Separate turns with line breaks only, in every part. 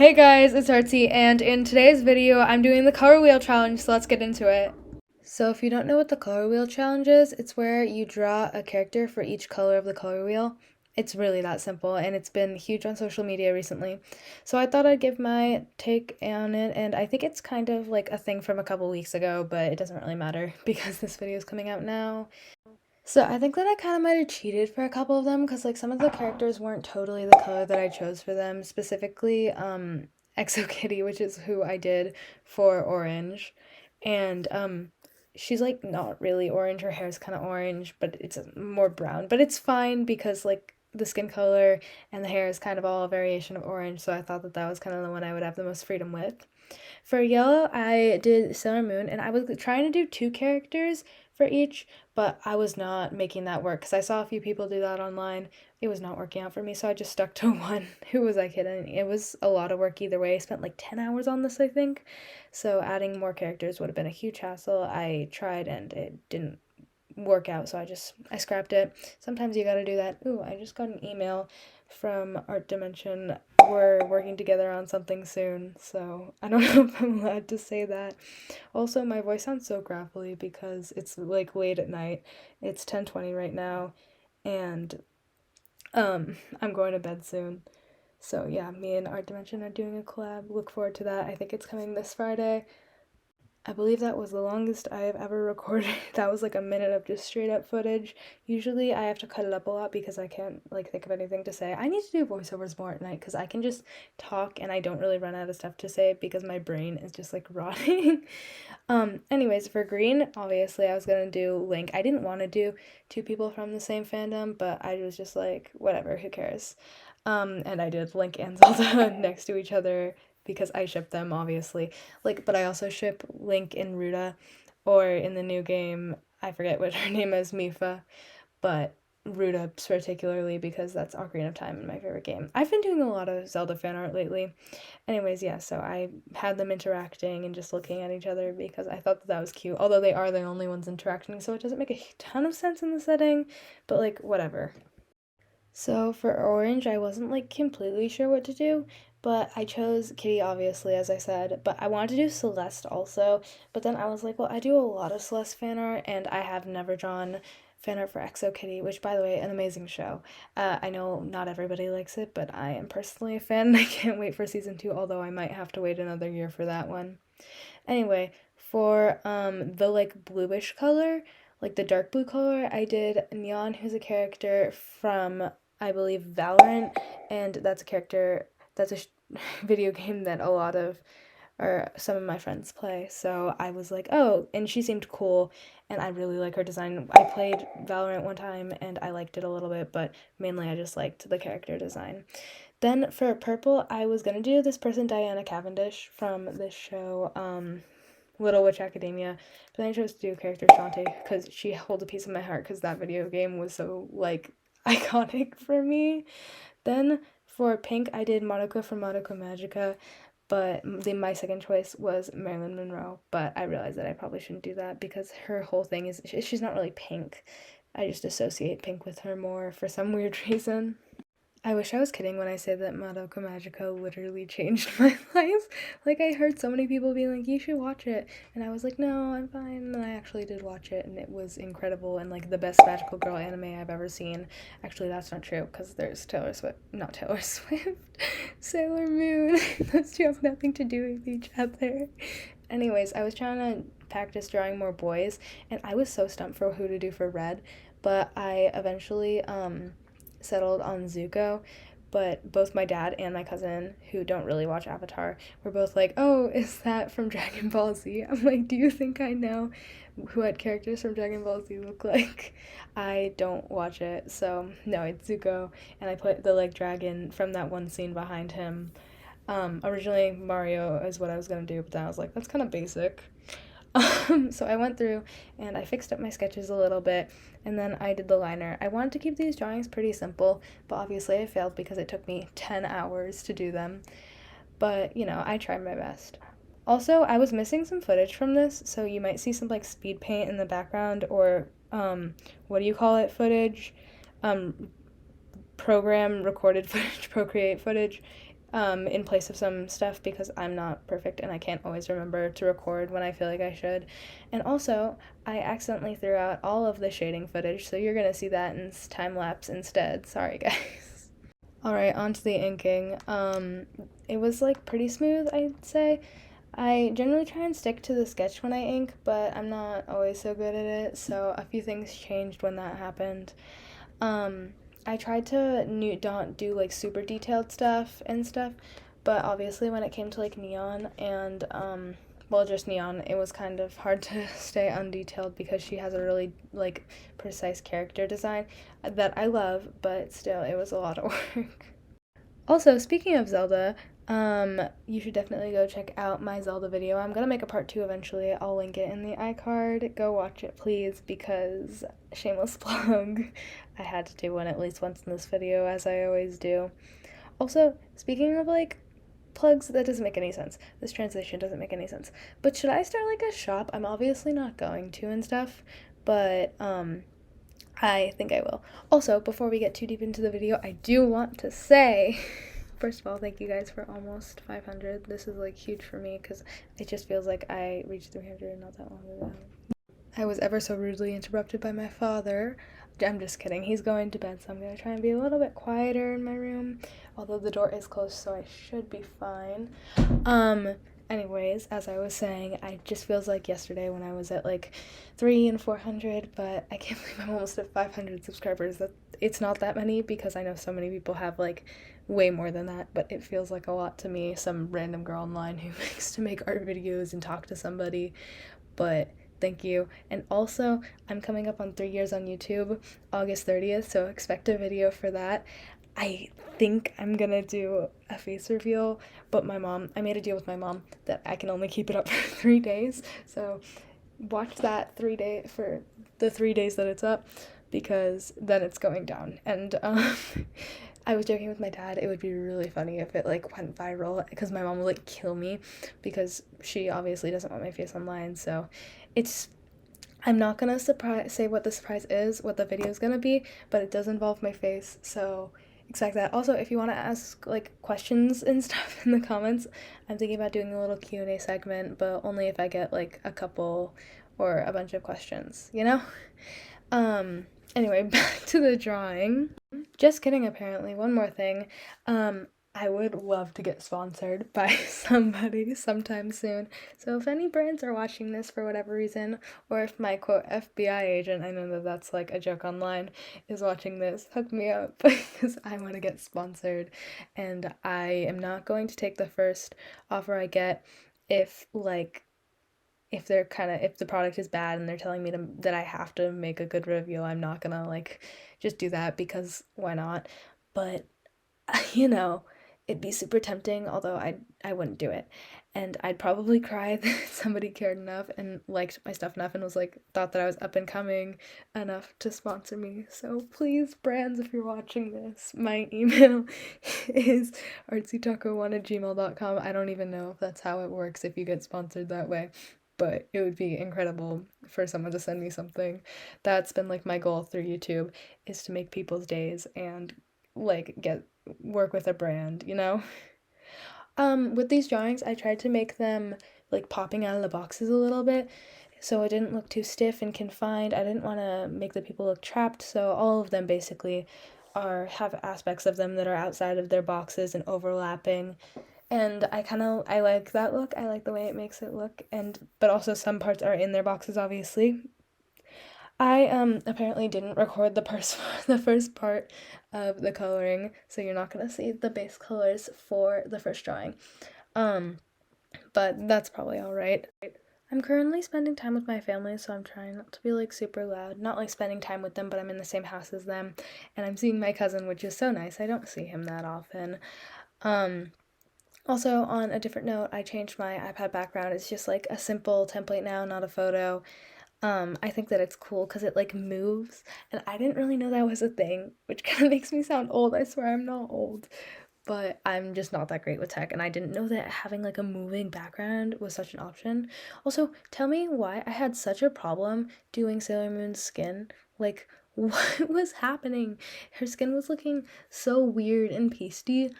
Hey guys, it's Artsy, and in today's video, I'm doing the color wheel challenge, so let's get into it. So if you don't know what the color wheel challenge is, it's where you draw a character for each color of the color wheel. It's really that simple, and it's been huge on social media recently. So I thought I'd give my take on it, and I think it's kind of like a thing from a couple weeks ago, but it doesn't really matter because this video is coming out now. So I think that I kind of might have cheated for a couple of them because like some of the characters weren't totally the color that I chose for them. Specifically, Exo Kitty, which is who I did for orange, and she's like not really orange. Her hair's kind of orange, but it's more brown. But it's fine because like the skin color and the hair is kind of all a variation of orange. So I thought that that was kind of the one I would have the most freedom with. For yellow, I did Sailor Moon, and I was trying to do two characters for each, but I was not making that work because I saw a few people do that online. It was not working out for me, so I just stuck to one. Who was I kidding? It was a lot of work either way. I spent like 10 hours on this, I think. So adding more characters would have been a huge hassle. I tried and it didn't work out, so I scrapped it. Sometimes you gotta do that. Ooh, I just got an email from Art Dimension. We're working together on something soon, so I don't know if I'm allowed to say that. Also, my voice sounds so gravelly because it's like late at night. It's 10:20 right now, and I'm going to bed soon. So yeah, me and Art Dimension are doing a collab. Look forward to that. I think it's coming this Friday. I believe that was the longest I have ever recorded. That was like a minute of just straight up footage. Usually I have to cut it up a lot because I can't like think of anything to say. I need to do voiceovers more at night because I can just talk and I don't really run out of stuff to say because my brain is just like rotting. Anyways, for green, obviously I was gonna do Link. I didn't want to do two people from the same fandom, but I was just like, whatever, who cares? And I did Link and Zelda next to each other because I ship them, obviously. Like, but I also ship Link and Ruta, or in the new game, I forget what her name is, Mifa, but Ruta particularly because that's Ocarina of Time in my favorite game. I've been doing a lot of Zelda fan art lately. Anyways, yeah, so I had them interacting and just looking at each other because I thought that that was cute. Although they are the only ones interacting, so it doesn't make a ton of sense in the setting, but like, whatever. So for orange, I wasn't like completely sure what to do, but I chose Kitty obviously, as I said, but I wanted to do Celeste also, but then I was like, well, I do a lot of Celeste fan art, and I have never drawn fan art for Exo Kitty, which by the way, an amazing show. I know not everybody likes it, but I am personally a fan, and I can't wait for season 2, although I might have to wait another year for that one. Anyway, for the like bluish color, like the dark blue color, I did Neon, who's a character from I believe Valorant, and that's a character that's a video game that a lot of or some of my friends play. So I was like, oh, and she seemed cool, and I really like her design. I played Valorant one time and I liked it a little bit, but mainly I just liked the character design. Then for purple, I was gonna do this person, Diana Cavendish, from this show, Little Witch Academia, but then I chose to do character Shantae because she holds a piece of my heart because that video game was so, like, iconic for me. Then for pink, I did Monica from Monica Magica, but my second choice was Marilyn Monroe, but I realized that I probably shouldn't do that because her whole thing is she's not really pink. I just associate pink with her more for some weird reason. I wish I was kidding when I say that Madoka Magica literally changed my life. Like, I heard so many people being like, you should watch it. And I was like, no, I'm fine. And I actually did watch it, and it was incredible and, like, the best magical girl anime I've ever seen. Actually, that's not true, because there's Taylor Swift. Not Taylor Swift. Sailor Moon. Those two have nothing to do with each other. Anyways, I was trying to practice drawing more boys, and I was so stumped for who to do for red. But I eventually, settled on Zuko, but both my dad and my cousin, who don't really watch Avatar, were both like, oh, is that from Dragon Ball Z? I'm like, do you think I know what characters from Dragon Ball Z look like? I don't watch it, so no, it's Zuko, and I put the like dragon from that one scene behind him. Originally Mario is what I was gonna do, but then I was like, that's kind of basic. So I went through and I fixed up my sketches a little bit, and then I did the liner. I wanted to keep these drawings pretty simple, but obviously I failed because it took me 10 hours to do them. But, you know, I tried my best. Also, I was missing some footage from this, so you might see some like speed paint in the background or what do you call it, footage? Um program recorded footage, Procreate footage in place of some stuff because I'm not perfect and I can't always remember to record when I feel like I should. And also, I accidentally threw out all of the shading footage, so you're gonna see that in time lapse instead. Sorry, guys. Alright, on to the inking. It was like pretty smooth, I'd say. I generally try and stick to the sketch when I ink, but I'm not always so good at it, so a few things changed when that happened. Um, I tried to not do like super detailed stuff and stuff, but obviously when it came to like neon and well, just neon, it was kind of hard to stay undetailed because she has a really like precise character design that I love, but still it was a lot of work. Also, speaking of Zelda, you should definitely go check out my Zelda video. I'm gonna make a part 2 eventually. I'll link it in the iCard. Go watch it, please, because shameless plug. I had to do one at least once in this video, as I always do. Also, speaking of like plugs, that doesn't make any sense. This transition doesn't make any sense. But should I start like a shop? I'm obviously not going to and stuff, but I think I will. Also, before we get too deep into the video, I do want to say, first of all, thank you guys for almost 500. This is like huge for me because it just feels like I reached 300 not that long ago. I was ever so rudely interrupted by my father. I'm just kidding. He's going to bed, so I'm going to try and be a little bit quieter in my room. Although the door is closed, so I should be fine. Anyways, as I was saying, it just feels like yesterday when I was at like 3 and 400, but I can't believe I'm almost at 500 subscribers. It's not that many because I know so many people have like way more than that, but it feels like a lot to me. Some random girl online who likes to make art videos and talk to somebody, but thank you. And also, I'm coming up on 3 years on YouTube, August 30th, so expect a video for that. I think I'm gonna do a face reveal, but I made a deal with my mom that I can only keep it up for 3 days, so watch that for the 3 days that it's up, because then it's going down. And I was joking with my dad, it would be really funny if it like went viral, because my mom will like kill me because she obviously doesn't want my face online. So I'm not gonna say what the surprise is, what the video is gonna be, but it does involve my face, so expect that. Also, if you want to ask like questions and stuff in the comments, I'm thinking about doing a little Q&A segment, but only if I get like a couple or a bunch of questions, you know? Anyway, back to the drawing. Just kidding, apparently. One more thing. I would love to get sponsored by somebody sometime soon. So if any brands are watching this for whatever reason, or if my quote FBI agent, I know that that's like a joke online, is watching this, hook me up because I want to get sponsored. And I am not going to take the first offer I get if if the product is bad and they're telling me that I have to make a good review. I'm not gonna like just do that because why not? But you know, it'd be super tempting, although I wouldn't do it. And I'd probably cry that somebody cared enough and liked my stuff enough and was like, thought that I was up and coming enough to sponsor me. So please, brands, if you're watching this, my email is artsytaco1@gmail.com. I don't even know if that's how it works if you get sponsored that way, but it would be incredible for someone to send me something. That's been like my goal through YouTube, is to make people's days and like work with a brand, you know? With these drawings, I tried to make them like popping out of the boxes a little bit, so it didn't look too stiff and confined. I didn't want to make the people look trapped, so all of them basically have aspects of them that are outside of their boxes and overlapping. And I like that look. I like the way it makes it look, but also some parts are in their boxes, obviously. I apparently didn't record the first part of the coloring, so you're not gonna see the base colors for the first drawing. But that's probably all right. I'm currently spending time with my family, so I'm trying not to be like super loud. Not like spending time with them, but I'm in the same house as them, and I'm seeing my cousin, which is so nice. I don't see him that often. Also, on a different note, I changed my iPad background. It's just like a simple template now, not a photo. I think that it's cool because it like moves, and I didn't really know that was a thing, which kind of makes me sound old. I swear I'm not old, but I'm just not that great with tech, and I didn't know that having like a moving background was such an option. Also, tell me why I had such a problem doing Sailor Moon's skin. Like, what was happening? Her skin was looking so weird and pasty.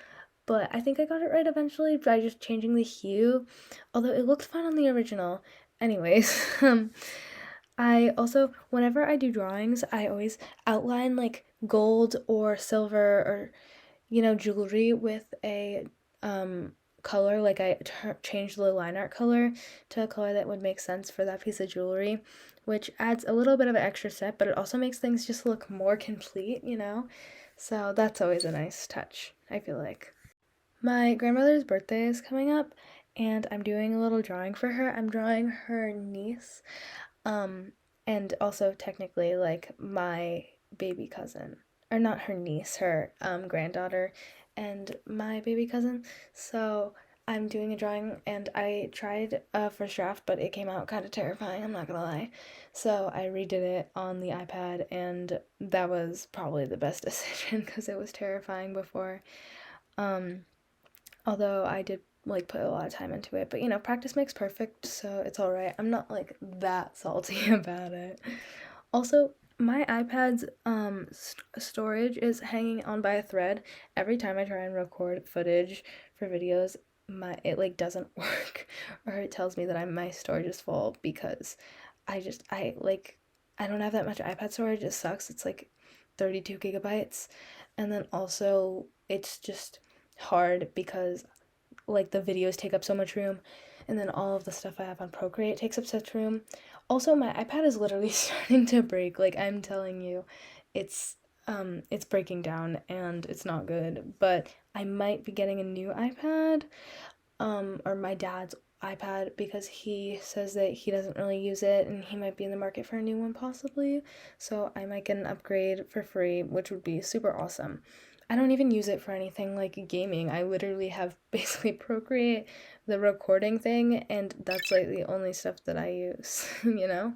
but I think I got it right eventually by just changing the hue, although it looked fine on the original. Anyways, I also, whenever I do drawings, I always outline like gold or silver or, jewelry with a color. Like I changed the line art color to a color that would make sense for that piece of jewelry, which adds a little bit of an extra step, but it also makes things just look more complete. So that's always a nice touch, I feel like. My grandmother's birthday is coming up, and I'm doing a little drawing for her. I'm drawing her niece, um, and also technically like my baby cousin, or not her niece, her granddaughter, and my baby cousin. So I'm doing a drawing, and I tried a first draft, but it came out kind of terrifying. I'm not gonna lie. So I redid it on the iPad, and that was probably the best decision because it was terrifying before. Um, Although I did like put a lot of time into it, but practice makes perfect, so it's all right. I'm not like that salty about it. Also, my iPad's storage is hanging on by a thread. Every time I try and record footage for videos, it like doesn't work, or it tells me that my storage is full because I don't have that much iPad storage. It sucks. It's like 32 gigabytes, and then also it's just hard because like the videos take up so much room, and then all of the stuff I have on Procreate takes up such room. Also, my iPad is literally starting to break. Like I'm telling you, it's breaking down and it's not good. But I might be getting a new iPad, or my dad's iPad, because he says that he doesn't really use it and he might be in the market for a new one possibly. So I might get an upgrade for free, which would be super awesome. I don't even use it for anything like gaming. I literally have basically Procreate, the recording thing, and that's like the only stuff that I use, you know?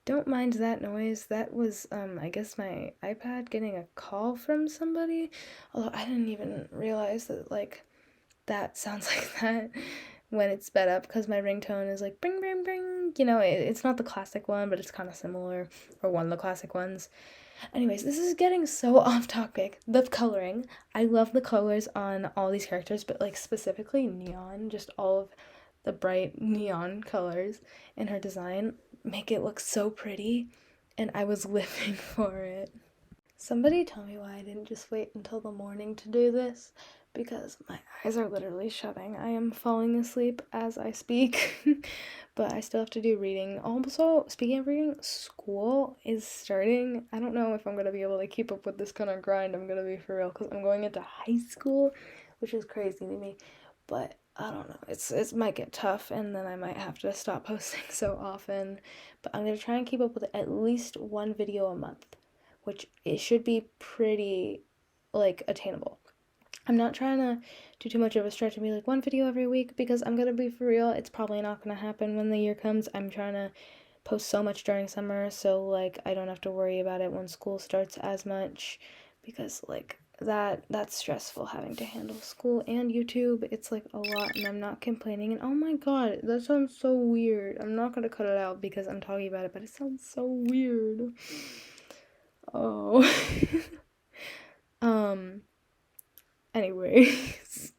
Don't mind that noise. That was, I guess my iPad getting a call from somebody. Although I didn't even realize that, like, that sounds like that when it's sped up because my ringtone is like bring bring bring. It's not the classic one, but it's kind of similar, or one of the classic ones. Anyways, this is getting so off topic. The coloring. I love the colors on all these characters, but like specifically neon, just all of the bright neon colors in her design make it look so pretty, and I was living for it. Somebody tell me why I didn't just wait until the morning to do this, because my eyes are literally shutting. I am falling asleep as I speak, but I still have to do reading. Also, speaking of reading, school is starting. I don't know if I'm gonna be able to keep up with this kind of grind. I'm gonna be for real, because I'm going into high school, which is crazy to me. But I don't know. It might get tough, and then I might have to stop posting so often. But I'm gonna try and keep up with at least one video a month, which it should be pretty like attainable. I'm not trying to do too much of a stretch and be like one video every week, because I'm gonna be for real, it's probably not gonna happen when the year comes. I'm trying to post so much during summer, so like I don't have to worry about it when school starts as much, because like that's stressful having to handle school and YouTube. It's like a lot, and I'm not complaining. And oh my god, that sounds so weird. I'm not gonna cut it out because I'm talking about it, but it sounds so weird. Oh. um Anyways.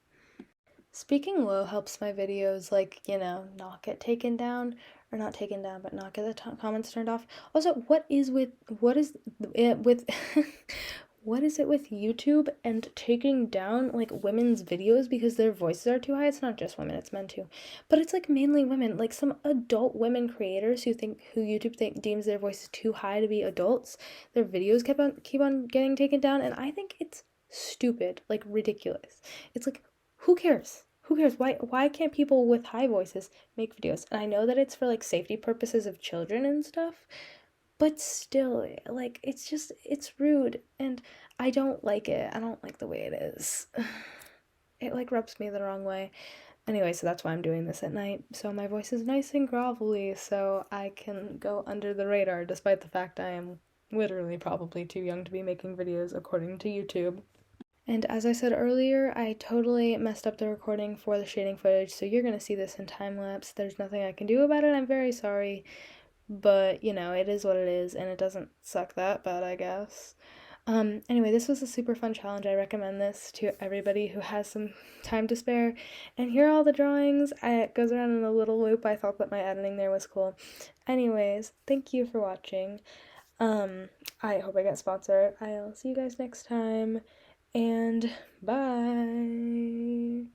Speaking low helps my videos, like, not get taken down, or not taken down, but not get the comments turned off. Also, what is it with what is it with YouTube and taking down like women's videos because their voices are too high? It's not just women, it's men too. But it's like mainly women, like some adult women creators who YouTube deems their voices too high to be adults. Their videos keep on getting taken down, and I think it's stupid, like ridiculous. It's like, who cares? Who cares? Why can't people with high voices make videos? And I know that it's for like safety purposes of children and stuff, but still, like it's rude, and I don't like it. I don't like the way it is. It like rubs me the wrong way. Anyway, so that's why I'm doing this at night. So my voice is nice and grovelly, so I can go under the radar despite the fact I am literally probably too young to be making videos according to YouTube. And as I said earlier, I totally messed up the recording for the shading footage, so you're gonna see this in time lapse. There's nothing I can do about it. I'm very sorry, but it is what it is, and it doesn't suck that bad, I guess. Anyway, this was a super fun challenge. I recommend this to everybody who has some time to spare. And here are all the drawings. It goes around in a little loop. I thought that my editing there was cool. Anyways, thank you for watching. I hope I get sponsored. I'll see you guys next time, and bye.